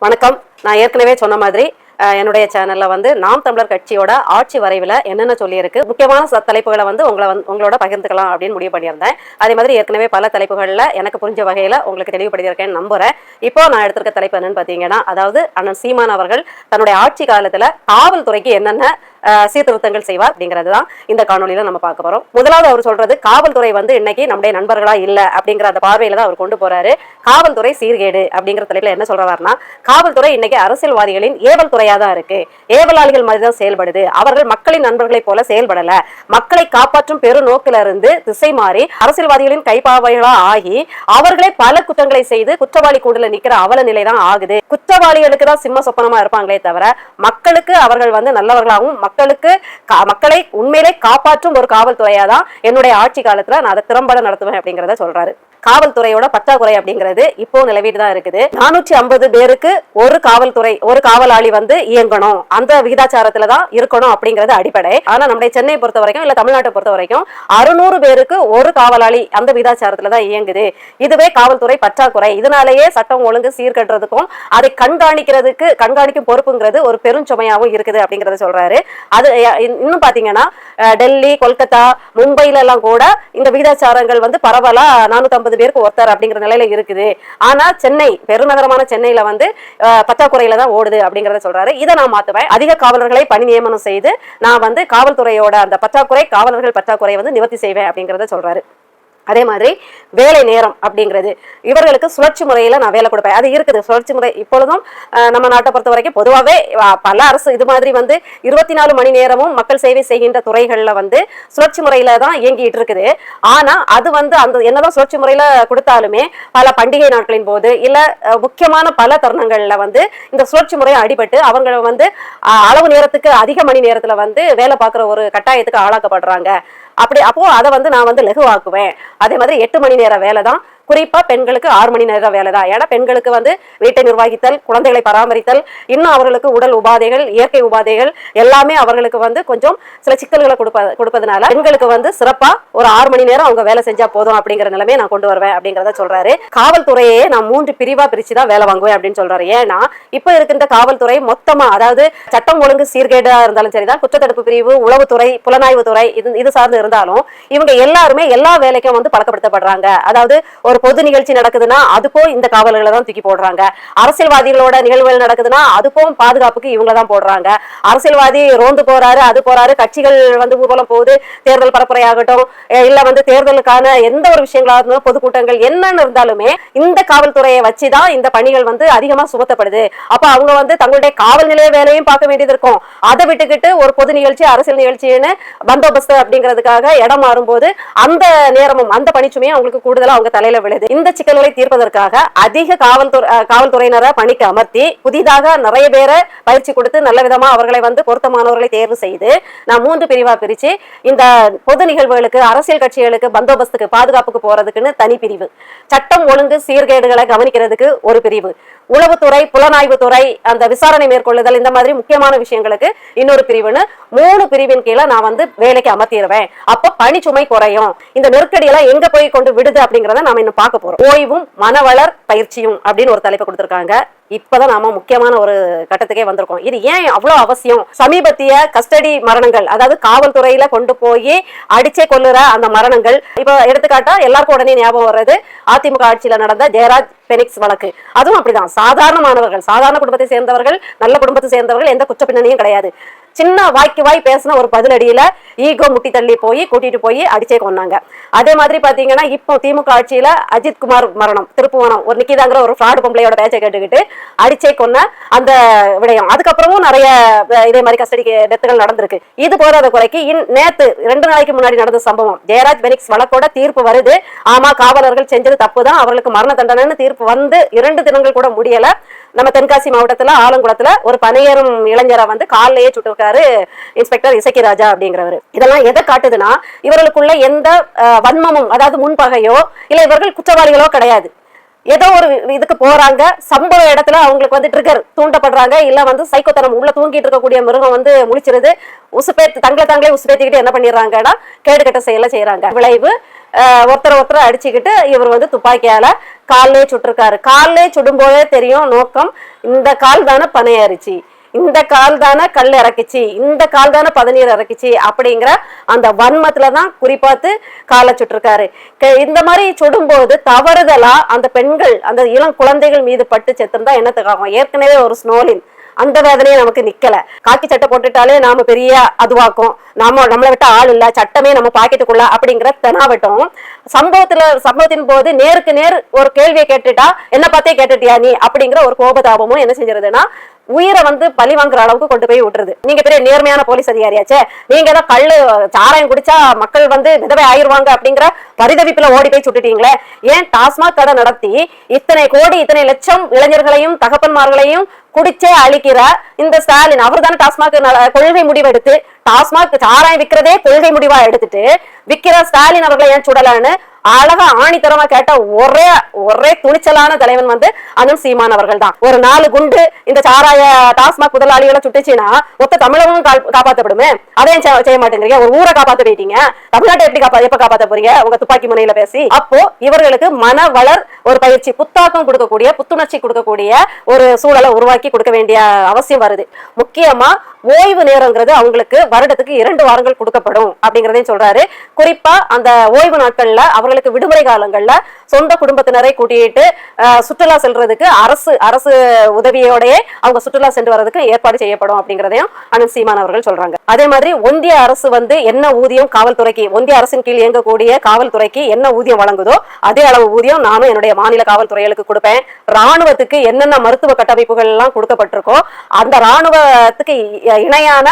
வணக்கம். நான் ஏற்கனவே சொன்ன மாதிரி என்னுடைய சேனல்ல வந்து நாம் தமிழர் கட்சியோட ஆட்சி வரைவில் என்னென்ன சொல்லியிருக்கு, முக்கியமான தலைப்புகளை வந்து உங்களோட பகிர்ந்துக்கலாம் அப்படின்னு முடிவு பண்ணியிருந்தேன். அதே மாதிரி ஏற்கனவே பல தலைப்புகளில் எனக்கு புரிஞ்ச வகையில் உங்களுக்கு தெளிவுபடுத்தியிருக்கேன்னு நம்புறேன். இப்போ நான் எடுத்திருக்க தலைப்பு என்னன்னு பார்த்தீங்கன்னா, அதாவது அண்ணன் சீமான் அவர்கள் தன்னுடைய ஆட்சி காலத்தில் காவல்துறைக்கு என்னென்ன சீர்திருத்தங்கள் செய்வார் அப்படிங்கிறது தான் இந்த காணொலியில நம்ம பார்க்க போறோம். முதலாவது அவர் சொல்றது, காவல்துறை வந்து இன்னைக்கு நம்முடைய நண்பர்களா இல்ல அப்படிங்கிற அந்த பார்வையில தான் அவர் கொண்டு போறாரு. காவல்துறை சீர்கேடு அப்படிங்கிற தலைப்புல என்ன சொல்றாருன்னா, காவல்துறை இன்னைக்கு அரசியல்வாதிகளின் ஏவல் துறையா தான் இருக்கு, ஏவலாளிகள் மாதிரி தான் செயல்படுது, அவர்கள் மக்களின் நண்பர்களை போல செயல்படல, மக்களை காப்பாற்றும் பெரு நோக்கில இருந்து திசை மாறி அரசியல்வாதிகளின் கைப்பாவைகளா ஆகி அவர்களே பல குற்றங்களை செய்து குற்றவாளி கூண்டுல நிக்கிற அவல நிலை தான் ஆகுது. குற்றவாளிகளுக்கு தான் சிம்ம சொப்பனமா இருப்பாங்களே தவிர மக்களுக்கு அவர்கள் வந்து நல்லவர்களாகவும் மக்களை உண்மையிலே காப்பாற்றும் ஒரு காவல்துறையா தான் என்னுடைய ஆட்சி காலத்துல நான் அதை திறம்பட நடத்துவேன் அப்படிங்கறத சொல்றாரு. காவல்துறையோட பற்றாக்குறை அப்படிங்கிறது இப்போ நிலவிட்டு தான் இருக்குது. 450 பேருக்கு ஒரு காவலாளி வந்து இயங்கணும், அந்த விகிதாச்சாரத்துல தான் இருக்கணும் அப்படிங்கிறது அடிப்படை. ஆனா நம்முடைய சென்னை பொறுத்த வரைக்கும் இல்ல தமிழ்நாட்டை பொறுத்த வரைக்கும் 600 பேருக்கு ஒரு காவலாளி அந்த விகிதாச்சாரத்துல தான் இயங்குது. இதுவே காவல்துறை பற்றாக்குறை. இதனாலேயே சட்டம் ஒழுங்கு சீர்கட்டுறதுக்கும் அதை கண்காணிக்கும் பொறுப்புங்கிறது ஒரு பெருஞ்சுமையாகவும் இருக்குது அப்படிங்கறத சொல்றாரு. அது இன்னும் பாத்தீங்கன்னா டெல்லி, கொல்கத்தா, மும்பைல எல்லாம் கூட இந்த விகிதாச்சாரங்கள் வந்து பரவலா 450 பேருக்கு ஒருத்தர் அப்படிங்கிற நிலையில இருக்குது. ஆனா சென்னை, பெருநகரமான சென்னையில வந்து பற்றாக்குறையில தான் ஓடுது அப்படிங்கறத சொல்றாரு. இதை நான் மாத்துவேன். அதிக காவலர்களை பணி நியமனம் செய்து நான் வந்து காவல்துறையோட அந்த காவலர்கள் பற்றாக்குறை வந்து நிவர்த்தி செய்வேன் அப்படிங்கறத சொல்றாரு. அதே மாதிரி வேலை நேரம் அப்படிங்கிறது, இவர்களுக்கு சுழற்சி முறையில நான் வேலை கொடுப்பேன். அது இருக்குது சுழற்சி முறை. இப்பொழுதும் நம்ம நாட்டை பொறுத்த வரைக்கும் பொதுவாகவே பல அரசு இது மாதிரி வந்து 24 மணி நேரமும் மக்கள் சேவை செய்கின்ற துறைகள்ல வந்து சுழற்சி முறையில தான் இயங்கிட்டு இருக்குது. ஆனா அது வந்து அந்த என்னதான் சுழற்சி முறையில கொடுத்தாலுமே பல பண்டிகை நாட்களின் போது இல்ல முக்கியமான பல தருணங்கள்ல வந்து இந்த சுழற்சி முறையை அடிபட்டு அவங்க வந்து அளவு நேரத்துக்கு அதிக மணி நேரத்துல வந்து வேலை பார்க்குற ஒரு கட்டாயத்துக்கு ஆளாக்கப்படுறாங்க. அப்போ அதை வந்து நான் வந்து லகுவாக்குவேன். அதே மாதிரி 8 மணி நேர வேலை தான், குறிப்பா பெண்களுக்கு 6 மணி நேரம் வேலை தான். ஏன்னா பெண்களுக்கு வந்து வீட்டை நிர்வகித்தல், குழந்தைகளை பராமரித்தல், இன்னும் அவர்களுக்கு உடல் உபாதைகள், இயற்கை உபாதைகள் எல்லாமே அவர்களுக்கு வந்து கொஞ்சம் சில சிக்கல்களை கொடுப்பதனால பெண்களுக்கு வந்து சிறப்பா ஒரு 6 மணி நேரம் அவங்க வேலை செஞ்சா போதும் அப்படிங்கிற நிலைமையை நான் கொண்டு வருவேன் அப்படிங்கிறத சொல்றாரு. காவல்துறையே நான் 3 பிரிவா பிரிச்சுதான் வேலை வாங்குவேன் அப்படின்னு சொல்றாரு. ஏன்னா இப்ப இருக்கின்ற காவல்துறை மொத்தமா, அதாவது சட்டம் ஒழுங்கு சீர்கேடா இருந்தாலும் சரிதான், குற்றத்தடுப்பு பிரிவு, உளவுத்துறை, புலனாய்வு துறை இது சார்ந்து இருந்தாலும் இவங்க எல்லாருமே எல்லா வேலைக்கும் வந்து பழக்கப்படுத்தப்படுறாங்க. அதாவது ஒரு பொது நிகழ்ச்சி நடக்குதுன்னா அதுக்கும் இந்த காவலர்களை தான் தூக்கி போடுறாங்க. அரசியல்வாதிகளோட நிகழ்வுகள் நடக்குதுன்னா அதுக்கும் பாதுகாப்புக்கு இவங்க தான் போடுறாங்க. அரசியல்வாதி ரோந்து போறாரு, அது போறாரு, கட்சிகள் வந்து ஊர்வலம் போகுது, தேர்தல் பரப்புரையாகட்டும் இல்ல வந்து தேர்தலுக்கான எந்த ஒரு விஷயங்களா இருந்தாலும் பொதுக்கூட்டங்கள் என்னன்னு இருந்தாலுமே இந்த காவல்துறையை வச்சுதான் இந்த பணிகள் வந்து அதிகமா சுமத்தப்படுது. அப்ப அவங்க வந்து தங்களுடைய காவல் நிலைய வேலையும் பார்க்க வேண்டியது இருக்கும். அதை விட்டுக்கிட்டு ஒரு பொது நிகழ்ச்சி, அரசியல் நிகழ்ச்சின்னு பந்தோபஸ்து அப்படிங்கிறதுக்காக இடம் மாறும்போது அந்த நேரமும் அந்த பணிச்சுமையும் அவங்களுக்கு கூடுதலா அவங்க தலையில விழுது. இந்த சிக்கல்களை தீர்ப்பதற்காக அதிக காவல்துறையினரை பணிக்கு அமர்த்தி புதிதாக நிறைய பேரை பயிற்சி கொடுத்து நல்ல விதமா அவர்களை வந்து பொருத்தமானவர்களை தேர்வு செய்து நான் 3 பிரிவா பிரிச்சு இந்த பொது நிகழ்வுகளுக்கு, அரசியல் கட்சிகளுக்கு, பந்தோபஸ்துக்கு, பாதுகாப்புக்கு போறதுக்குன்னு தனி பிரிவு, சட்டம் ஒழுங்கு சீர்கேடுகளை கவனிக்கிறதுக்கு ஒரு பிரிவு, உளவுத்துறை, புலனாய்வு துறை, அந்த விசாரணை மேற்கொள்ளுதல், இந்த மாதிரி முக்கியமான விஷயங்களுக்கு இன்னொரு பிரிவுன்னு 3 பிரிவின் கீழே நான் வந்து வேலைக்கு அமர்த்திடுவேன். அப்போ பணிச்சுமை குறையும். இந்த நெருக்கடியெல்லாம் எங்க போய் கொண்டு விடுது அப்படிங்கிறத நாம இன்னும் பார்க்க போறோம். ஓய்வும் மனவளர் பயிற்சியும் அப்படின்னு ஒரு தலைப்பு கொடுத்திருக்காங்க. இப்பதான் நாம முக்கியமான ஒரு கட்டத்துக்கே வந்திருக்கோம். இது ஏன் அவ்வளவு அவசியம்? சமீபத்திய கஸ்டடி மரணங்கள், அதாவது காவல்துறையில கொண்டு போய் அடிச்சே கொல்லுற அந்த மரணங்கள், இப்ப எடுத்துக்காட்டா எல்லாருக்கும் உடனே ஞாபகம் வர்றது அதிமுக ஆட்சியில நடந்த ஜெயராஜ் பெனிக்ஸ் வழக்கு. அதுவும் அப்படிதான். சாதாரணமானவர்கள், சாதாரண குடும்பத்தை சேர்ந்தவர்கள், நல்ல குடும்பத்தை சேர்ந்தவர்கள், எந்த குற்ற பின்னணியும் கிடையாது. சின்ன வாய்க்கு வாய் பேசின ஒரு பதிலடியில ஈகோ முட்டி தள்ளி போய் கூட்டிட்டு போய் அடிச்சே கொண்டாங்க. அதே மாதிரி பாத்தீங்கன்னா இப்போ திமுக ஆட்சியில அஜித் குமார் மரணம், திருப்புவனம், ஒரு நிக்கிதாங்கிற ஒரு ஃப்ராடு பொம்பளையோட பேச்சை கேட்டுக்கிட்டு அடிச்சே கொன்ன அந்த விடயம். அதுக்கப்புறமும் நிறைய இதே மாதிரி கஸ்டடி டெத்துகள் நடந்திருக்கு. இது போதாத குறைக்கு நேத்து 2 நாளைக்கு முன்னாடி நடந்த சம்பவம், ஜெயராஜ் பெனிக்ஸ் வழக்கோட தீர்ப்பு வருது. ஆமா, காவலர்கள் செஞ்சது தப்புதான், அவர்களுக்கு மரண தண்டனைன்னு தீர்ப்பு வந்து 2 தினங்கள் கூட முடியல. நம்ம தென்காசி மாவட்டத்துல ஆலங்குளத்துல ஒரு பணியேறும் இளைஞரை வந்து காலையே சுட்டிருக்காரு இன்ஸ்பெக்டர் இசக்கிராஜா அப்படிங்கிறவர். இதெல்லாம் எதை காட்டுதுன்னா இவர்களுக்குள்ள எந்த வன்மமும், அதாவது முன்பகையோ இல்ல இவர்கள் குற்றவாளிகளோ கிடையாது. ஏதோ ஒரு இதுக்கு போறாங்க, சம்பவ இடத்துல அவங்களுக்கு வந்து ட்ரிகர் தூண்டப்படுறாங்க, இல்ல வந்து சைக்கோத்தனம் உள்ள தூங்கிட்டு இருக்கக்கூடிய மிருகம் வந்து முழிச்சிருது, உசுப்பேத்து தங்களே உசுப்பேத்திக்கிட்டு என்ன பண்ணிடுறாங்கன்னா கேடு கட்ட செயலை செய்யறாங்க. விளைவு ஒருத்தரை அடிச்சுக்கிட்டு இவர் வந்து துப்பாக்கியால காலே சுட்டிருக்காரு. காலே சுடும்போதே தெரியும் நோக்கம், இந்த கால் தானே பனையாரிச்சு, இந்த கால் தானே கல் இறக்குச்சு, இந்த கால் தானே பதநீர் இறக்குச்சு அப்படிங்கிற அந்த வன்மத்துலதான் குறிப்பாத்து காலை சுட்டிருக்காரு. இந்த மாதிரி சுடும்போது தவறுதலா அந்த பெண்கள் அந்த இளம் குழந்தைகள் மீது பட்டு செத்துருந்தா என்னத்துக்காகும்? ஏற்கனவே ஒரு ஸ்னோலின் அந்த வேதனையே நமக்கு நிக்கல. காக்கி சட்டை போட்டுட்டாலே நாம பெரிய அதுவாக்கும், நம்மளை விட்ட ஆள் இல்ல, சட்டமே நம்ம பாக்கெட்டுக்குள்ள அப்படிங்கிற தெனாவட்டும். சம்பவத்தின் போது நேருக்கு நேர் ஒரு கேள்வியை கேட்டுட்டா என்ன பார்த்தே கேட்டுட்டியா நீ அப்படிங்கிற ஒரு கோபதாபமும் என்ன செஞ்சிருதுன்னா உயிரை வந்து பழி வாங்குற அளவுக்கு கொண்டு போய் விட்டுருது. நீங்க பெரிய நேர்மையான போலீஸ் அதிகாரியாச்சே, நீங்க ஏதோ கள்ளு சாராயம் குடிச்சா மக்கள் வந்து விதவை ஆயிருவாங்க அப்படிங்கிற பரிதவிப்புல ஓடி போய் சுட்டுட்டீங்களே. ஏன் டாஸ்மாக் கடை நடத்தி இத்தனை கோடி இத்தனை லட்சம் இளைஞர்களையும் தகப்பன்மார்களையும் குடிச்சே அழிக்கிற இந்த ஸ்டாலின், அவர் தானே டாஸ்மாக் கொள்கை முடிவெடுத்து டாஸ்மாக் சாராயம் விற்கிறதே கொள்கை முடிவா எடுத்துட்டு விற்கிற ஸ்டாலின் அவர்களை ஏன் சுடலான்னு அழகா ஆணித்தரமா கேட்ட ஒரே துணிச்சலான தலைவன் வந்து அண்ணன் சீமான் அவர்கள் தான். ஒரு 4 குண்டு இந்த சாராய டாஸ்மாக் முதலாளிகளை சுட்டுச்சுன்னா மொத்த தமிழகம் காப்பாற்றப்படுமே, அதையும் செய்ய மாட்டேங்கிறீங்க. ஒரு ஊரை காப்பாற்ற போயிட்டீங்க, தமிழ்நாட்டை எப்ப காப்பாற்ற போறீங்க உங்க துப்பாக்கி முனையில பேசி? அப்போ இவர்களுக்கு மன வளர் ஒரு பயிற்சி, புத்தாக்கம் கொடுக்கக்கூடிய, புத்துணர்ச்சி கொடுக்கக்கூடிய ஒரு சூழலை உருவாக்கி கொடுக்க வேண்டிய அவசியம் வருது. முக்கியமா ஓய்வு நேரங்கிறது அவங்களுக்கு வருடத்துக்கு 2 வாரங்கள் கொடுக்கப்படும் அப்படிங்கறதையும் சொல்றாரு. குறிப்பா அந்த ஓய்வு நாட்கள்ல அவர்களுக்கு விடுமுறை காலங்கள்ல சொந்த குடும்பத்தினரை கூட்டிட்டு சுற்றுலா செல்றதுக்கு அரசு உதவியோடய அவங்க சுற்றுலா சென்று வர்றதுக்கு ஏற்பாடு செய்யப்படும் அப்படிங்கறதையும் அண்ணன் சீமான் அவர்கள் சொல்றாங்க. அதே மாதிரி ஒன்றிய அரசு வந்து என்ன ஊதியம் காவல்துறைக்கு, ஒன்றிய அரசின் கீழ் இயங்கக்கூடிய காவல்துறைக்கு என்ன ஊதியம் வழங்குதோ அதே அளவு ஊதியம் நானும் என்னுடைய மாநில காவல்துறைகளுக்கு கொடுப்பேன். ராணுவத்துக்கு என்னென்ன மருத்துவ கட்டமைப்புகள் எல்லாம் கொடுக்கப்பட்டிருக்கோ அந்த ராணுவத்துக்கு இணையான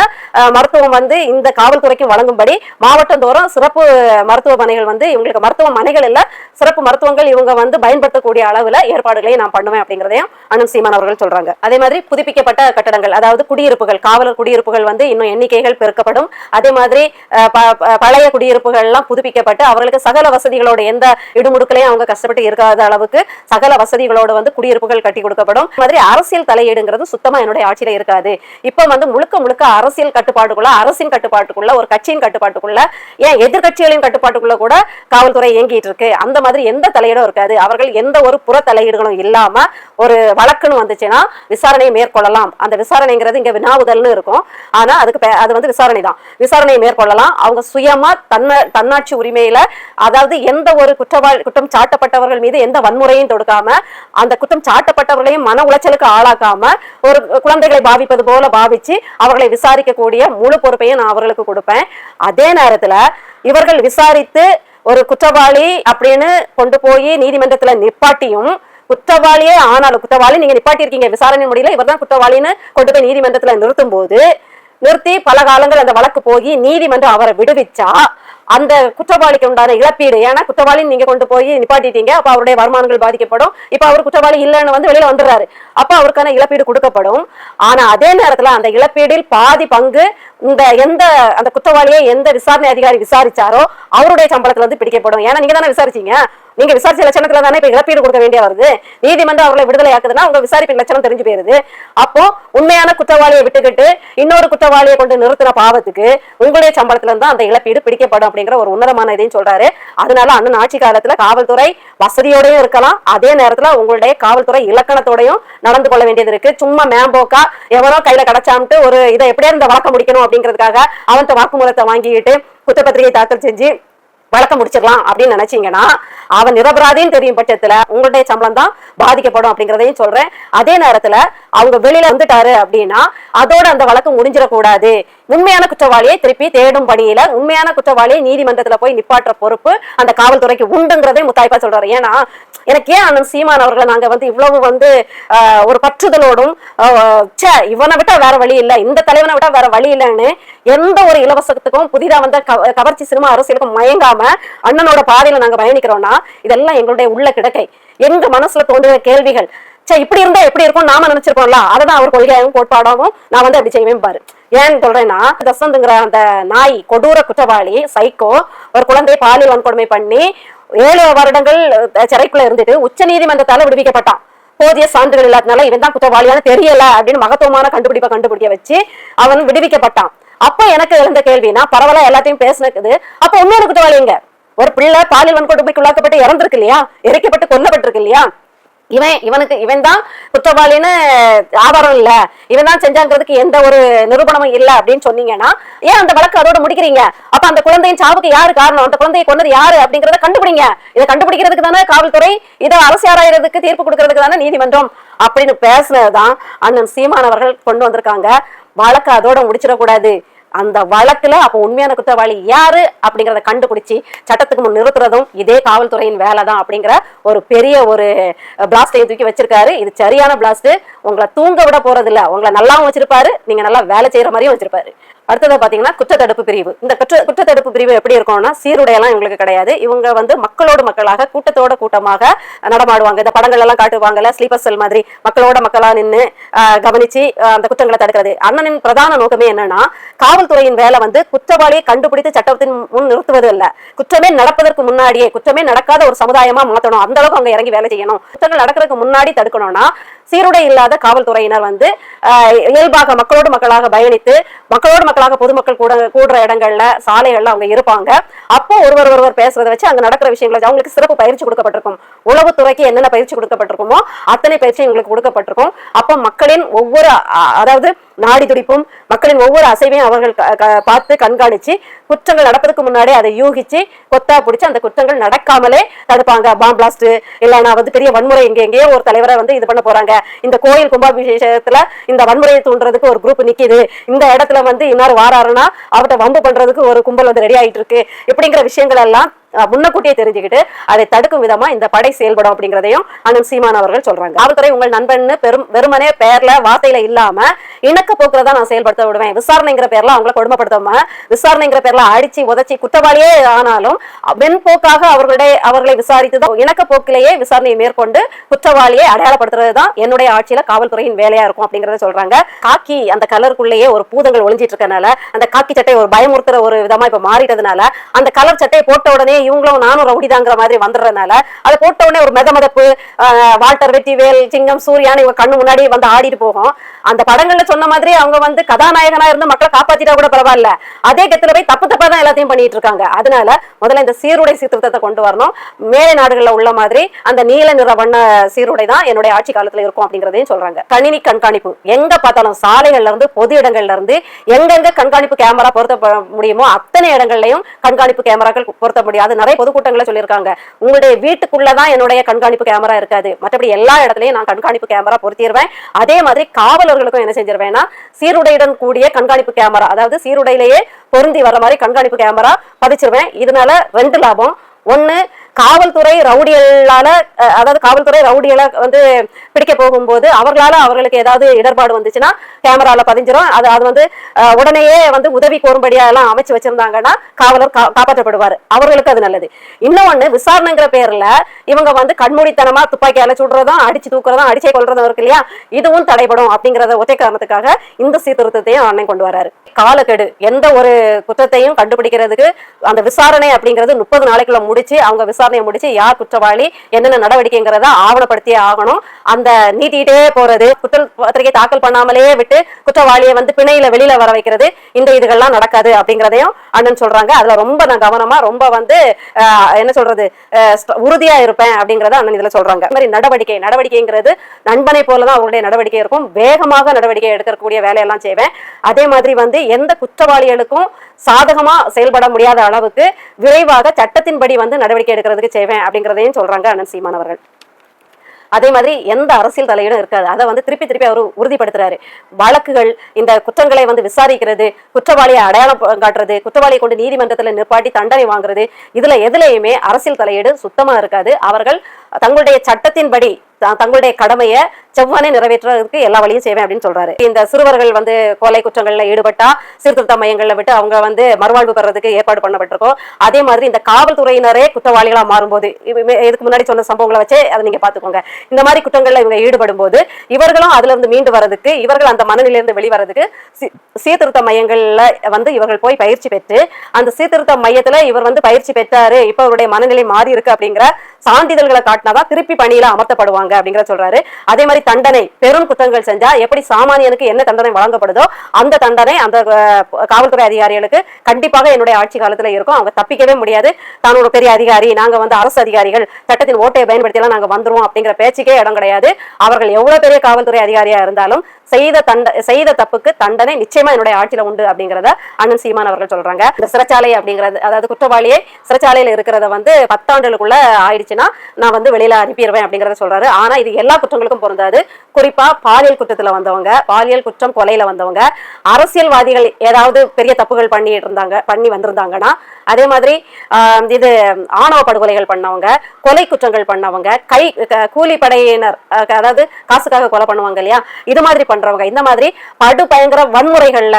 மருத்துவம் வந்து இந்த காவல்துறைக்கு வழங்கும்படி மாவட்டந்தோறும் சிறப்பு மருத்துவமனைகள் வந்து இவங்களுக்கு மருத்துவமனைகள் இல்ல சிறப்பு மருத்துவங்கள் இவங்க வந்து பயன்படுத்தக்கூடிய அளவுல ஏற்பாடுகளையும் நான் பண்ணுவேன் அப்படிங்கறதையும் அண்ணன் சீமான் அவர்கள் சொல்றாங்க. அதே மாதிரி புதுப்பிக்கப்பட்ட கட்டடங்கள், அதாவது குடியிருப்புகள், காவலர் குடியிருப்புகள் வந்து இன்னும் எண்ணிக்கைகள் பெருக்கப்படும். அதே மாதிரி பழைய குடியிருப்புகள் எல்லாம் புதுப்பிக்கப்பட்டு அவர்களுக்கு சகல வசதிகளோடு எந்த இடுமுடுக்களையும் அவங்க கஷ்டப்பட்டு இருக்காத அளவுக்கு சகல வசதிகளோடு வந்து குடியிருப்புகள் கட்டி கொடுக்கப்படும். மாதிரி அரசியல் தலையீடுங்கிறது சுத்தமா என்னுடைய ஆட்சியில இருக்காது. இப்ப வந்து முழுக்க அரசியல் கட்டுப்பாட்டுக்குள்ள, அரசின் கட்டுப்பாட்டுக்குள்ள, ஒரு கட்சியின் கட்டுப்பாட்டுக்குள்ள, ஏன் எதிர்கட்சிகளின் கட்டுப்பாட்டுக்குள்ள கூட காவல்துறை இயங்கிட்டு இருக்கு. அந்த மாதிரி எந்த தலையீடும் இருக்காது. அவர்கள் எந்த ஒரு புற தலையீடுகளும் இல்லாம ஒரு வழக்குன்னு வந்துச்சுன்னா விசாரணையை மேற்கொள்ளலாம். அந்த விசாரணைங்கிறது இங்க வினாவுதல்னு இருக்கும், ஆனா அது வந்து விசாரணை தான். விசாரணையை மேற்கொள்ளலாம். அவங்க சுயமா தன்னாட்சி உரிமையில, அதாவது எந்த ஒரு குற்றம் சாட்டப்பட்டவர்கள் மீது எந்த வன்முறையும் தொடுக்காம, அந்த குற்றம் சாட்டப்பட்டவர்களையும் மன உளைச்சலுக்கு ஆளாக்காம, ஒரு குழந்தைகளை பாவிப்பது போல பாவிச்சு அவர்களை விசாரிக்கக்கூடிய முழு பொறுப்பையும் நான் அவர்களுக்கு கொடுப்பேன். அதே நேரத்துல இவர்கள் விசாரித்து ஒரு குற்றவாளி அப்படின்னு கொண்டு போய் நீதிமன்றத்துல நிப்பாட்டியும், குற்றவாளியே ஆனாலும் குற்றவாளி நீங்க நிப்பாட்டி இருக்கீங்க, விசாரணை முடியல, இவர் தான் குற்றவாளின்னு கொண்டு போய் நீதிமன்றத்துல நிறுத்தி பல காலங்கள் அந்த வழக்கு போய் நீதிமன்றம் அவரை விடுவிச்சா அந்த குற்றவாளிக்கு உண்டான இழப்பீடு, ஏன்னா குற்றவாளி நீங்க கொண்டு போய் நிப்பாட்டிட்டீங்க, அப்ப அவருடைய வருமானங்கள் பாதிக்கப்படும். இப்ப அவர் குற்றவாளி இல்லைன்னு வந்து வெளியில வந்துடுறாரு, அப்ப அவருக்கான இழப்பீடு கொடுக்கப்படும். ஆனா அதே நேரத்துல அந்த இழப்பீடில் பாதி பங்கு அந்த குற்றவாளியை எந்த விசாரணை அதிகாரி விசாரிச்சாரோ அவருடைய சம்பளத்துல இருந்து பிடிக்கப்படும். ஏன்னா நீங்க தானே விசாரிச்சீங்க, நீங்க விசாரிச்ச லட்சணத்துல தானே இப்ப இழப்பீடு கொடுக்க வேண்டிய வருது. நீதிமன்றம் அவர்களை விடுதலை ஆக்குதுன்னா உங்க விசாரிப்பின் லட்சணம் தெரிஞ்சு போயிருது. அப்போ உண்மையான குற்றவாளியை விட்டுக்கிட்டு இன்னொரு குற்றவாளியை கொண்டு நிறுத்தின பாவத்துக்கு உங்களுடைய சம்பளத்துல இருந்து அந்த இழப்பீடு பிடிக்கப்படும் அப்படிங்கிற ஒரு உன்னதமான இதையும் சொல்றாரு. அதனால அண்ணன் ஆட்சி காலத்துல காவல்துறை வசதியோடயும் இருக்கலாம், அதே நேரத்துல உங்களுடைய காவல்துறை இலக்கணத்தோடையும் நடந்து கொள்ள வேண்டியது இருக்கு. சும்மா மேம்போக்கா எவனோ கையில கிடைச்சாமட்டு ஒரு இதை எப்படியா இந்த வழக்க முடிக்கணும் அப்படிங்கிறதுக்காக அவன் வாக்குமூலத்தை வாங்கிக்கிட்டு குற்றப்பத்திரிகை தாக்கல் செஞ்சு வழக்க முடிச்சிடலாம் அப்படின்னு நினைச்சீங்கன்னா அவன் நிரபராதின்னு தெரியும் பட்சத்துல உங்களுடைய சம்பளம் தான் பாதிக்கப்படும் அப்படிங்கிறதையும் சொல்றேன். அதே நேரத்துல அவங்க வெளியில வந்துட்டாரு அப்படின்னா அதோட அந்த வழக்கு முடிஞ்சிடக்கூடாது. உண்மையான குற்றவாளியை திருப்பி தேடும் பணியில உண்மையான குற்றவாளியை நீதிமன்றத்துல போய் நிப்பாற்ற பொறுப்பு அந்த காவல்துறைக்கு உண்டுங்கிறதை முத்தாய்ப்பா சொல்றாரு. ஏன்னா எனக்கு ஏன் அண்ணன் சீமான் அவர்களை நாங்க வந்து இவ்வளவு வந்து ஒரு பற்றுதலோடும் இவனை விட்டா வேற வழி இல்லை, இந்த தலைவனை விட்டா வேற வழி இல்லைன்னு எந்த ஒரு இலவசத்துக்கும் புதிதா வந்த கவர்ச்சி சினிமா அரசியலுக்கும் மயங்காம அண்ணனோட பாதையில நாங்க பயணிக்கிறோம்னா இதெல்லாம் எங்களுடைய உள்ள கிடக்கை, எங்க மனசுல தோன்றுகிற கேள்விகள். இப்படி இருந்தா எப்படி இருக்கும் நாம நினைச்சிருக்கோம்ல, அதான் அவர் கொள்கையாகவும் கோட்பாடாகவும் நான் வந்து அப்படி செய்வேன் பாரு. ஏன்னு சொல்றேன்னா தசந்துங்கிற அந்த நாய் கொடூர குற்றவாளி சைக்கோ ஒரு குழந்தையை பாலியல் வன்கொடுமை பண்ணி 7 வருடங்கள் சிறைக்குள்ள இருந்துட்டு உச்ச நீதிமன்றத்தால விடுவிக்கப்பட்டான். போதிய சான்றுகள் இல்லாதனால இவன் தான் குற்றவாளியான தெரியல அப்படின்னு மகத்துவமான கண்டுபிடிக்க வச்சு அவன் விடுவிக்கப்பட்டான். அப்ப எனக்கு எழுந்த கேள்வினா, பரவாயில்ல எல்லாத்தையும் பேசினது, அப்ப இன்னொரு குற்றவாளிங்க, ஒரு பிள்ளை பாலியல் வன்கொடுமைக்கு உள்ளாக்கப்பட்டு இறந்திருக்கு இல்லையா, எரிக்கப்பட்டு கொல்லப்பட்டிருக்கு இல்லையா, இவன் தான் குற்றவாளின்னு ஆதாரம் இல்ல, இவன் தான் செஞ்சாங்கிறதுக்கு எந்த ஒரு நிரூபணமும் இல்ல அப்படின்னு சொன்னீங்கன்னா ஏன் அந்த வழக்கு அதோட முடிக்கிறீங்க? அப்ப அந்த குழந்தையின் சாவுக்கு யாரு காரணம், அந்த குழந்தையை கொண்டது யாரு அப்படிங்கறத கண்டுபிடிங்க. இதை கண்டுபிடிக்கிறதுக்கு தானே காவல்துறை, இதை அரசு ஆராயறதுக்கு தீர்ப்பு கொடுக்கறதுக்கு தானே நீதிமன்றம் அப்படின்னு பேசுனதுதான் அண்ணன் சீமான் அவர்கள் கொண்டு வந்திருக்காங்க. வழக்கு அதோட முடிச்சிடக்கூடாது. அந்த வழக்குல அப்ப உண்மையான குற்றவாளி யாரு அப்படிங்கறத கண்டுபிடிச்சு சட்டத்துக்கு முன் நிறுத்துறதும் இதே காவல்துறையின் வேலை தான் அப்படிங்கிற ஒரு பெரிய ஒரு பிளாஸ்டையும் தூக்கி வச்சிருக்காரு. இது சரியான பிளாஸ்ட். உங்களை தூங்க விட போறது இல்ல, உங்களை நல்லாவும் வச்சிருப்பாரு, நீங்க நல்லா வேலை செய்யற மாதிரியும் வச்சிருப்பாரு. அடுத்தது பாத்தீங்கன்னா குற்றத்தடுப்பு பிரிவு. இந்த குற்றத்தடுப்பு பிரிவு எப்படி இருக்கும்னா, சீருடையெல்லாம் இவங்களுக்கு கிடையாது. இவங்க வந்து மக்களோடு மக்களாக கூட்டத்தோட கூட்டமாக நடமாடுவாங்க. இந்த படங்கள் எல்லாம் காட்டுவாங்கல்ல, ஸ்லீப்பர் செல் மாதிரி மக்களோட மக்களா நின்று கவனிச்சு அந்த குற்றங்களை தடுக்கிறது. அண்ணனின் பிரதான நோக்கமே என்னன்னா, காவல்துறையின் வேலை வந்து குற்றவாளியை கண்டுபிடித்து சட்டத்தின் முன் நிறுத்துவது இல்ல, குற்றமே நடப்பதற்கு முன்னாடியே குற்றமே நடக்காத ஒரு சமுதாயமா மாத்தணும். அந்த அளவுக்கு அவங்க இறங்கி வேலை செய்யணும். குற்றங்கள் நடக்கிறதுக்கு முன்னாடி தடுக்கணும்னா சீருடை இல்லாத காவல்துறையினர் வந்து இயல்பாக மக்களோடு மக்களாக பயணித்து மக்களோடு மக்களாக பொதுமக்கள் கூடுற இடங்கள்ல சாலைகள்ல அவங்க இருப்பாங்க. அப்போ ஒருவர் பேசுறதை வச்சு அங்க நடக்கிற விஷயங்களை அவங்களுக்கு சிறப்பு பயிற்சி கொடுக்கப்பட்டிருக்கும். உளவுத்துறைக்கு என்னென்ன பயிற்சி கொடுக்கப்பட்டிருக்குமோ அத்தனை பயிற்சி எங்களுக்கு கொடுக்கப்பட்டிருக்கும். அப்போ மக்களின் ஒவ்வொரு அதாவது நாடி துடிப்பும் மக்களின் ஒவ்வொரு அசைவையும் அவர்கள் பார்த்து கண்காணிச்சு குற்றங்கள் நடப்பதற்கு முன்னாடி அதை யூகிச்சு கொத்தா பிடிச்சு அந்த குற்றங்கள் நடக்காமலே தடுப்பாங்க. பாம் பிளாஸ்ட் இல்லைன்னா வந்து பெரிய வன்முறை எங்கேயோ ஒரு தலைவரை வந்து இது பண்ண போறாங்க, இந்த கோயில் கும்பாபிஷேகத்துல இந்த வன்முறையை தூண்டுறதுக்கு ஒரு குரூப் நிக்குது, இந்த இடத்துல வந்து இன்னொரு வாராருன்னா அவர்கிட்ட வம்பு பண்றதுக்கு ஒரு கும்பல் வந்து ரெடி ஆயிட்டு இருக்கு, இப்படிங்கிற விஷயங்கள் எல்லாம் முன்னக்கூட்டியே தெரிஞ்சுக்கிட்டு அதை தடுக்கும் விதமா இந்த படை செயல்படும் அப்படிங்கிறதையும் அண்ணன் சீமான் அவர்கள் சொல்றாங்க. காவல்துறை உங்கள் நண்பன் வெறுமனே பேர்ல வார்த்தையில இல்லாம இணக்க போக்குறதா நான் செயல்படுத்த விடுவேன். விசாரணைங்கிற பேர்ல அவங்களை கொடுமைப்படுத்தாம, விசாரணைங்கிற பேர்ல அடிச்சு உதச்சி குற்றவாளியே ஆனாலும் வெண்போக்காக அவர்களை விசாரித்துதான் இணக்க போக்கிலேயே விசாரணையை மேற்கொண்டு குற்றவாளியை அடையாளப்படுத்துறதுதான் என்னுடைய ஆட்சியில காவல்துறையின் வேலையா இருக்கும் அப்படிங்கறத சொல்றாங்க. காக்கி அந்த கலருக்குள்ளேயே ஒரு பூதங்கள் ஒளிஞ்சிட்டு இருக்கனால, அந்த காக்கி சட்டை ஒரு பயமுறுத்துற ஒரு விதமா இப்ப மாறிட்டதுனால, அந்த கலர் சட்டையை போட்ட உடனே இவங்களும் நானும் ரவுடிதாங்கிற மாதிரி வந்துடுறதுனால அதை போட்ட உடனே ஒரு மெதமதப்பு வால்டர், வெற்றிவேல், சிங்கம், சூர்யான்னு இவங்க கண்ணு முன்னாடி வந்து ஆடிட்டு போகும். அந்த படங்கள்ல சொன்ன மாதிரி அவங்க வந்து கதாநாயகனா இருந்து மக்களை காப்பாத்திட்டா கூட பரவாயில்ல, அதே கத்துல போய் தப்பு தப்பா தான் எல்லாத்தையும் பண்ணிட்டு இருக்காங்க. அதனால முதல்ல இந்த சீருடை சீர்திருத்தத்தை கொண்டு வரணும். மேலை நாடுகள்ல உள்ள மாதிரி அந்த நீல நிற வண்ண சீருடை தான் என்னுடைய ஆட்சி காலத்துல இருக்கும் அப்படிங்கறதையும் சொல்றாங்க. கணினி கண்காணிப்பு எங்க பார்த்தாலும் சாலைகள்ல இருந்து பொது இடங்கள்ல இருந்து எங்கெங்க கண்காணிப்பு கேமரா பொருத்த முடியுமோ அத்தனை இடங்கள்லயும் கண்காணிப்பு கேமராக்கள் பொருத்த முடியாது. நிறைய பொதுக்கூட்டங்களை சொல்லியிருக்காங்க, உங்களுடைய வீட்டுக்குள்ளதான் என்னுடைய கண்காணிப்பு கேமரா இருக்காது, மற்றபடி எல்லா இடத்துலயும் நான் கண்காணிப்பு கேமரா பொருத்திடுவேன். அதே மாதிரி காவலர்களுக்கும் என்ன செஞ்சிருவேன்னா சீருடையுடன் கூடிய கண்காணிப்பு கேமரா, அதாவது சீருடையிலேயே பொருந்தி வர மாதிரி கண்காணிப்பு கேமரா பதிச்சிருவேன். இதனால 2 லாபம். ஒண்ணு, காவல்துறை ரவுடிகளால அதாவது காவல்துறை ரவுடிகளை வந்து பிடிக்க போகும்போது அவர்களுக்கு ஏதாவது இடர்பாடு வந்துச்சுன்னா கேமரால பதிஞ்சிரும். அது வந்து உடனேயே வந்து உதவி கோரும்படியா எல்லாம் அமைச்சு வச்சிருந்தாங்கன்னா காவலர் காப்பாற்றப்படுவார், அவர்களுக்கு அது நல்லது. இன்னொன்னு, விசாரணைங்கிற பேர்ல இவங்க வந்து கண்மூடித்தனமா துப்பாக்கியால சுடுறதும் அடிச்சு தூக்குறதும் அடிச்சே கொள்றதும் இருக்கு இல்லையா, இதுவும் தடைபடும். அப்படிங்கறத ஒற்றை காரணத்துக்காக இந்த சீர்திருத்தத்தையும் அண்ணன் கொண்டு வராரு. காலக்கெடு, எந்த ஒரு குற்றத்தையும் கண்டுபிடிக்கிறதுக்கு அந்த விசாரணை அப்படிங்கிறது 30 நாளைக்குள்ள முடிச்சு அவங்க விசாரணையை முடிச்சு யார் குற்றவாளி என்னென்ன நடவடிக்கைங்கிறத ஆவணப்படுத்தியே ஆகணும். அந்த நீட்டிட்டே போறது, குற்றப்பத்திரிகை தாக்கல் பண்ணாமலே விட்டு குற்றவாளியை வந்து பிணையில வெளியில வர வைக்கிறது, இந்த இதுகள்லாம் நடக்காது அப்படிங்கிறதையும் அண்ணன் சொல்றாங்க. அதுல ரொம்ப நான் கவனமா ரொம்ப வந்து என்ன சொல்றது உறுதியா இருப்பேன் அப்படிங்கறத அண்ணன் இதுல சொல்றாங்க. இந்த மாதிரி நடவடிக்கைங்கிறது நண்பனை போலதான் அவருடைய நடவடிக்கை இருக்கும். வேகமாக நடவடிக்கை எடுக்கக்கூடிய வேலையெல்லாம் செய்வேன். அதே மாதிரி வந்து எந்த குற்றவாளிகளுக்கும் சாதகமா செயல்பட முடியாத அளவுக்கு விரைவாக சட்டத்தின்படி வந்து நடவடிக்கை எடுக்கிறதுக்கு செய்வேன் அப்படிங்கிறதையும் சொல்றாங்க அண்ணன் சீமான் அவர்கள். அதே மாதிரி எந்த அரசியல் தலையீடும் இருக்காது. அதை வந்து திருப்பி அவர் உறுதிப்படுத்துறாரு. வழக்குகள், இந்த குற்றங்களை வந்து விசாரிக்கிறது, குற்றவாளியை அடையாளம் காட்டுறது, குற்றவாளியை கொண்டு நீதிமன்றத்துல நிப்பாட்டி தண்டனை வாங்குறது, இதுல எதுலையுமே அரசியல் தலையீடு சுத்தமா இருக்காது. அவர்கள் தங்களுடைய சட்டத்தின்படி தங்களுடைய கடமையை செவ்வனே நிறைவேற்றுறதுக்கு எல்லா வழியும் செய்வேன் அப்படின்னு சொல்றாரு. இந்த சிறுவர்கள் வந்து கொலை குற்றங்கள்ல ஈடுபட்டா சீர்திருத்த மையங்கள்ல விட்டு அவங்க வந்து மறுவாழ்வு பெறதுக்கு ஏற்பாடு பண்ணப்பட்டிருக்கோம். அதே மாதிரி இந்த காவல்துறையினரே குற்றவாளிகளா மாறும்போது இதுக்கு முன்னாடி சொன்ன சம்பவங்களை வச்சே அதை நீங்க பாத்துக்கோங்க. இந்த மாதிரி குற்றங்கள்ல இவங்க ஈடுபடும் போது இவர்களும் அதுல இருந்து மீண்டு வரதுக்கு, இவர்கள் அந்த மனநிலையிலிருந்து வெளிவரதுக்கு சீர்திருத்த மையங்கள்ல வந்து இவர்கள் போய் பயிற்சி பெற்று அந்த சீர்திருத்த மையத்துல இவர் வந்து பயிற்சி பெற்றாரு, இப்ப அவருடைய மனநிலை மாறி இருக்கு அப்படிங்கிற சான்றிதழ்களை காட்டினாதான் திருப்பி பணியில அமர்த்தப்படுவாங்க அப்படிங்கிற சொல்றாரு. அதே மாதிரி தண்டனை, பெரும் குற்றங்கள் செஞ்சா எப்படி சாமானியனுக்கு என்ன தண்டனை வழங்கப்படுதோ அந்த தண்டனை அந்த காவல்துறை அதிகாரிகளுக்கு கண்டிப்பாக என்னுடைய ஆட்சி காலத்துல இருக்கும். அவங்க தப்பிக்கவே முடியாது. தான் ஒரு பெரிய அதிகாரி, நாங்க வந்து அரசு அதிகாரிகள், சட்டத்தின் ஓட்டையை பயன்படுத்தி எல்லாம் நாங்க வந்துருவோம் அப்படிங்கிற பேச்சுக்கே இடம் கிடையாது. அவர்கள் எவ்வளவு பெரிய காவல்துறை அதிகாரியா இருந்தாலும் செய்த தப்புக்கு தண்டனை நிச்சயமா என்னுடைய ஆட்சியில உண்டு அப்படிங்கறத அண்ணன் சீமான் அவர்கள் சொல்றாங்க. இந்த சிறைச்சாலை அப்படிங்கிறது, அதாவது குற்றவாளியே சிறைச்சாலையில இருக்கிறத வந்து 10 ஆண்டுகளுக்குள்ள ஆயிடுச்சுன்னா நான் வந்து வெளியில அனுப்பிடுவேன் அப்படிங்கறத சொல்றாரு. ஆனா இது எல்லா குற்றங்களுக்கும் பொருந்தாது. குறிப்பா பாலியல் குற்றத்துல வந்தவங்க, பாலியல் குற்றம் கொலையில வந்தவங்க, அரசியல்வாதிகள் ஏதாவது பெரிய தப்புகள் பண்ணி வந்திருந்தாங்கன்னா, அதே மாதிரி இது ஆணவ படுகொலைகள் பண்ணவங்க, கொலை குற்றங்கள் பண்ணவங்க, கூலிப்படையினர், அதாவது காசுக்காக கொலை பண்ணுவாங்க இல்லையா, இது மாதிரி பண்றவங்க, இந்த மாதிரி படு பயங்கர வன்முறைகள்ல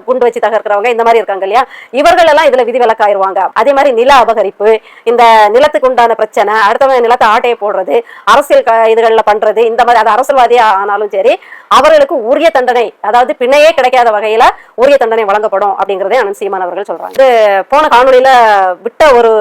குண்டு வச்சு தகர்க்கிறவங்க, இந்த மாதிரி இருக்காங்க இல்லையா, இவர்கள் எல்லாம் இதுல விதிவிலக்காயிருவாங்க. அதே மாதிரி நில அபகரிப்பு, இந்த நிலத்துக்கு உண்டான பிரச்சனை, அடுத்தவங்க நிலத்தை ஆட்டையை போடுறது, அரசியல் இதுகள்ல பண்றது, இந்த மாதிரி அது அரசியல்வாதியா ஆனாலும் சரி அவர்களுக்கு உரிய தண்டனை, அதாவது பின்னையே கிடைக்காத வகையில உரிய தண்டனை வழங்கப்படும் அப்படிங்கறதே அண்ணன் சீமான் அவர்கள் சொல்றாங்க. இது போன காணொலியில விட்ட ஒரு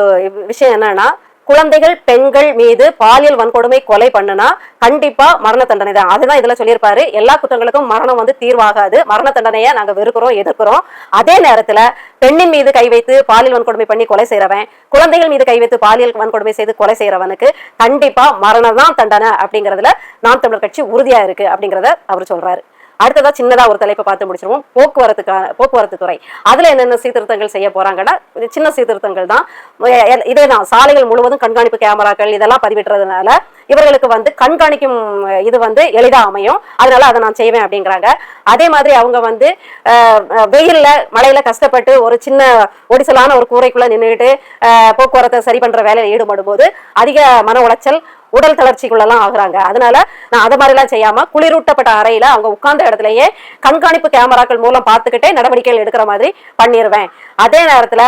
விஷயம் என்னன்னா, குழந்தைகள் பெண்கள் மீது பாலியல் வன்கொடுமை கொலை பண்ணுனா கண்டிப்பா மரண தண்டனை தான். அதுதான் இதுல சொல்லியிருப்பாரு. எல்லா குற்றங்களுக்கும் மரணம் வந்து தீர்வாகாது, மரண தண்டனையை நாங்க வெறுக்கிறோம், எதிர்க்கிறோம். அதே நேரத்துல பெண்ணின் மீது கை வைத்து பாலியல் வன்கொடுமை பண்ணி கொலை செய்யறவன், குழந்தைகள் மீது கை வைத்து பாலியல் வன்கொடுமை செய்து கொலை செய்யறவனுக்கு கண்டிப்பா மரணம் தான் தண்டனை அப்படிங்கறதுல நாம் தமிழர் கட்சி உறுதியா இருக்கு அப்படிங்கறத அவர் சொல்றாரு. அடுத்ததா சின்னதா ஒரு தலைப்பை பார்த்து முடிச்சிருவோம். போக்குவரத்து துறை. அதுல என்னென்ன சீர்திருத்தங்கள் செய்ய போறாங்கன்னா, சின்ன சீர்திருத்தங்கள் தான். இதேதான், சாலைகள் முழுவதும் கண்காணிப்பு கேமராக்கள் இதெல்லாம் பதிவிட்டுறதுனால இவர்களுக்கு வந்து கண்காணிக்கும் இது வந்து எளிதா அமையும். அதனால அதை நான் செய்வேன் அப்படிங்கிறாங்க. அதே மாதிரி அவங்க வந்து வெயில்ல மழையில கஷ்டப்பட்டு ஒரு சின்ன ஒடிசலான ஒரு கூரைக்குள்ள நின்றுட்டு போக்குவரத்தை சரி பண்ற வேலையில ஈடுபடும் போது அதிக மன உளைச்சல், உடல் தளர்ச்சிக்குள்ளெல்லாம் ஆகுறாங்க. அதனால நான் அதை மாதிரி எல்லாம் செய்யாம குளிரூட்டப்பட்ட அறையில அவங்க உட்கார்ந்த இடத்துலயே கண்காணிப்பு கேமராக்கள் மூலம் பார்த்துக்கிட்டே நடவடிக்கைகள் எடுக்கிற மாதிரி பண்ணிடுவேன். அதே நேரத்துல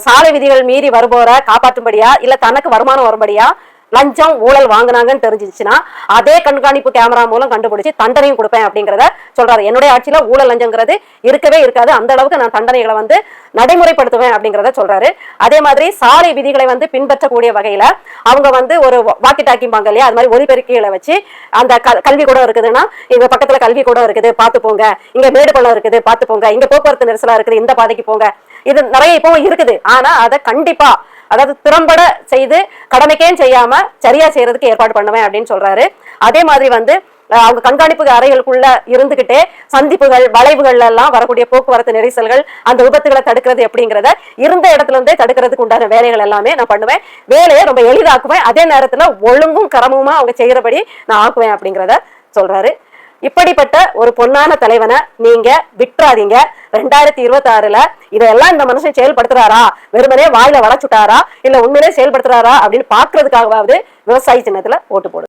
சாலை விதிகள் மீறி வருபோற காப்பாற்றும்படியா இல்ல தனக்கு வருமானம் வரும்படியா லஞ்சம் ஊழல் வாங்கினாங்கன்னு தெரிஞ்சிச்சுன்னா அதே கண்காணிப்பு கேமரா மூலம் கண்டுபிடிச்சு தண்டனையும் கொடுப்பேன் அப்படிங்கிறத சொல்றாரு. என்னுடைய ஆட்சியில ஊழல் லஞ்சங்கிறது இருக்கவே இருக்காது, அந்த அளவுக்கு நான் தண்டனைகளை வந்து நடைமுறைப்படுத்துவேன் அப்படிங்கிறத சொல்றாரு. அதே மாதிரி சாலை விதிகளை வந்து பின்பற்றக்கூடிய வகையில அவங்க வந்து ஒரு வாக்கி டாக்கிம்பாங்க இல்லையா, அது மாதிரி ஒலிபெருக்கிகளை வச்சு அந்த கல்வி கூட இருக்குதுன்னா இங்க பக்கத்துல கல்வி கூட இருக்குது பார்த்து போங்க, இங்க மேடு பள்ளம் இருக்குது பார்த்து போங்க, இங்க போக்குவரத்து நெரிசலா இருக்குது இந்த பாதைக்கு போங்க, இது நிறைய இப்போ இருக்குது. ஆனா அதை கண்டிப்பா, அதாவது திறம்பட செய்து கடமைக்கேன்னு செய்யாம சரியா செய்யறதுக்கு ஏற்பாடு பண்ணுவேன் அப்படின்னு சொல்றாரு. அதே மாதிரி வந்து அவங்க கண்காணிப்பு அறைகளுக்குள்ள இருந்துகிட்டே சந்திப்புகள் வளைவுகள் எல்லாம் வரக்கூடிய போக்குவரத்து நெரிசல்கள், அந்த விபத்துகளை தடுக்கிறது எப்படிங்கிறத இருந்த இடத்துல இருந்தே தடுக்கிறதுக்கு உண்டான வேலைகள் எல்லாமே நான் பண்ணுவேன். வேலையை ரொம்ப எளிதாக்குவேன். அதே நேரத்துல ஒழுங்கும் கரமுமா அவங்க செய்யறபடி நான் ஆக்குவேன் அப்படிங்கிறத சொல்றாரு. இப்படிப்பட்ட ஒரு பொன்னான தலைவனை நீங்க விட்டுறாதீங்க. 2026ல இதெல்லாம் இந்த மனுஷன் செயல்படுத்துறாரா, வெறுமனே வாயில வளைச்சுட்டாரா, இல்ல உண்மையிலே செயல்படுத்துறாரா அப்படின்னு பாக்குறதுக்காகவாவது விவசாயி சின்னத்துல ஓட்டு போடு.